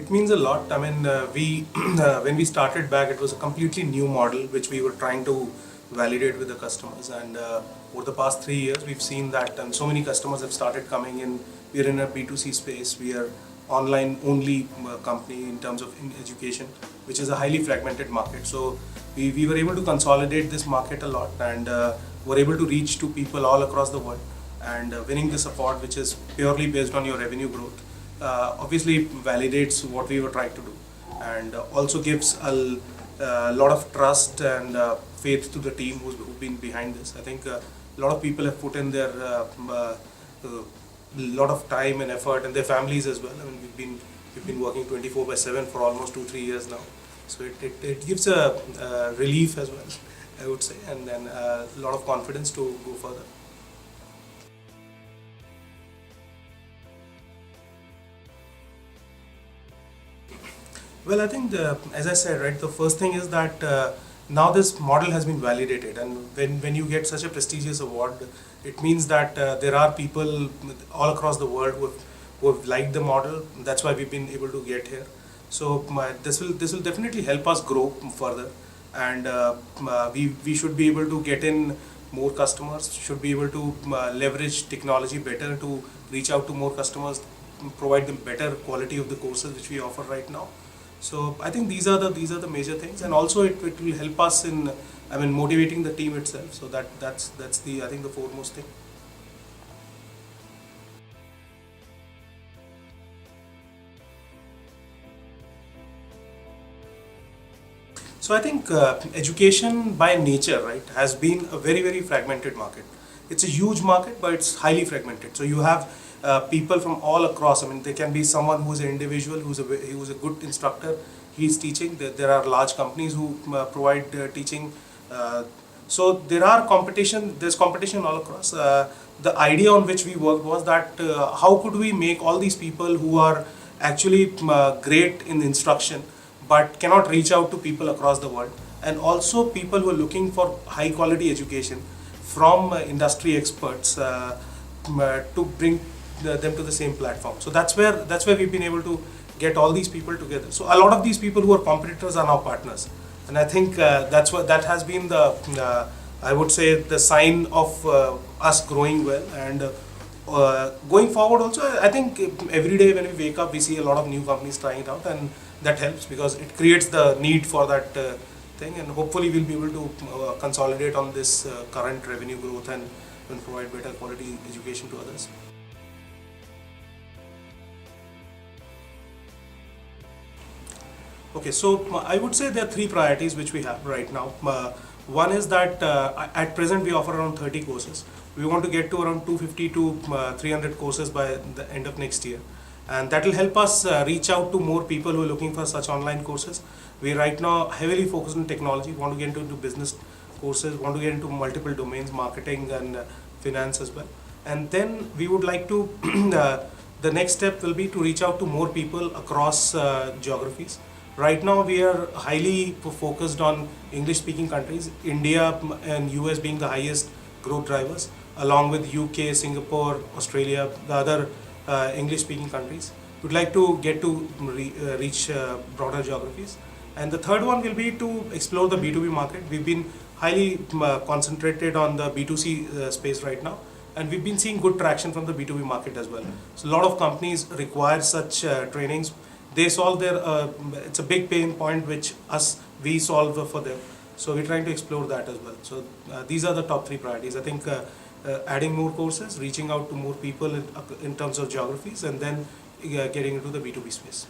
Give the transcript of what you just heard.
it means a lot. I mean, we when we started back, it was a completely new model which we were trying to validate with the customers. And over the past 3 years, we've seen that so many customers have started coming in. We are in a B2C space. We are online only company in terms of education, which is a highly fragmented market. So we were able to consolidate this market a lot, and were able to reach to people all across the world. And winning this award, which is purely based on your revenue growth, obviously validates what we were trying to do, and also gives a lot of trust and faith to the team who've been behind this. I think a lot of people have put in their lot of time and effort, and their families as well. I mean, we've been working 24/7 for almost 2-3 years now, so it gives a relief as well, I would say, and then a lot of confidence to go further. Well, I think as I said, right, the first thing is that now this model has been validated, and when you get such a prestigious award, it means that there are people all across the world who have liked the model. That's why we've been able to get here. So this will definitely help us grow further, and we should be able to get in more customers. Should be able to leverage technology better to reach out to more customers, provide them better quality of the courses which we offer right now. So I think these are the major things, and also it will help us in, I mean, motivating the team itself. So that's the, I think, the foremost thing. So I think education by nature, right, has been a very fragmented market. It's a huge market, but it's highly fragmented. So you have people from all across. I mean, there can be someone who's an individual who's a good instructor. He's teaching. There are large companies who provide teaching. So there are competition. There's competition all across. The idea on which we worked was that how could we make all these people who are actually great in instruction but cannot reach out to people across the world, and also people who are looking for high quality education from industry experts to bring them to the same platform. So that's where we've been able to get all these people together. So a lot of these people who are competitors are now partners, and I think that has been the I would say the sign of us growing well. And going forward also, I think every day when we wake up, we see a lot of new companies trying it out, and that helps because it creates the need for that thing, and hopefully we'll be able to consolidate on this current revenue growth and provide better quality education to others. Okay, so I would say there are three priorities which we have right now. One is that at present we offer around 30 courses. We want to get to around 250 to 300 courses by the end of next year, and that will help us reach out to more people who are looking for such online courses. We right now heavily focused on technology, want to get into business courses, want to get into multiple domains, marketing and finance as well. And then we would like to, the next step will be to reach out to more people across geographies. Right now we are highly focused on English speaking countries, India and US being the highest growth drivers, along with UK, Singapore, Australia, the other English speaking countries. We'd like to get to reach broader geographies. And the third one will be to explore the B2B market. We've been highly concentrated on the B2C space right now, and we've been seeing good traction from the B2B market as well. So a lot of companies require such trainings. They solve their, it's a big pain point which we solve for them. So we're trying to explore that as well. So these are the top three priorities. I think adding more courses, reaching out to more people in terms of geographies, and then getting into the B2B space.